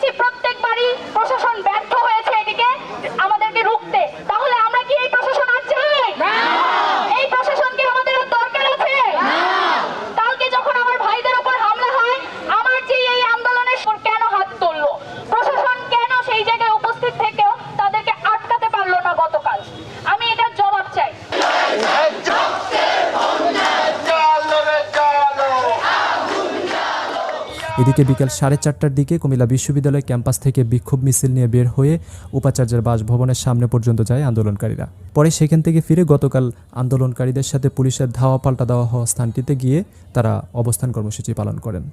দেখেছি প্রত্যেকবারই প্রশাসন ব্যর্থ হয়েছে এদিকে আমাদেরকে রুখতে। তাহলে আমরা কি এই প্রশাসন আর চাই? এই প্রশাসনকে আমাদের আর দরকার আছে? কালকে যখন আমার ভাইদের উপর হামলা হয়, আমার যে এই আন্দোলনের কেন হাত তুললো? প্রশাসন কেন সেই জায়গায় উপস্থিত থেকেও তাদেরকে আটকাতে পারলো না গতকাল? আমি এটার জবাব চাই। এদিকে বিকেল 4:30টার দিকে কুমিল্লা বিশ্ববিদ্যালয় ক্যাম্পাস থেকে বিক্ষোভ মিছিল নিয়ে বের হয়ে উপাচার্যের বাসভবনের সামনে পর্যন্ত যায় আন্দোলনকারীরা। পরে সেখান থেকে ফিরে গতকাল আন্দোলনকারীদের সাথে পুলিশের ধাওয়া পাল্টা দেওয়া হওয়া স্থানটিতে গিয়ে তারা অবস্থান কর্মসূচি পালন করেন।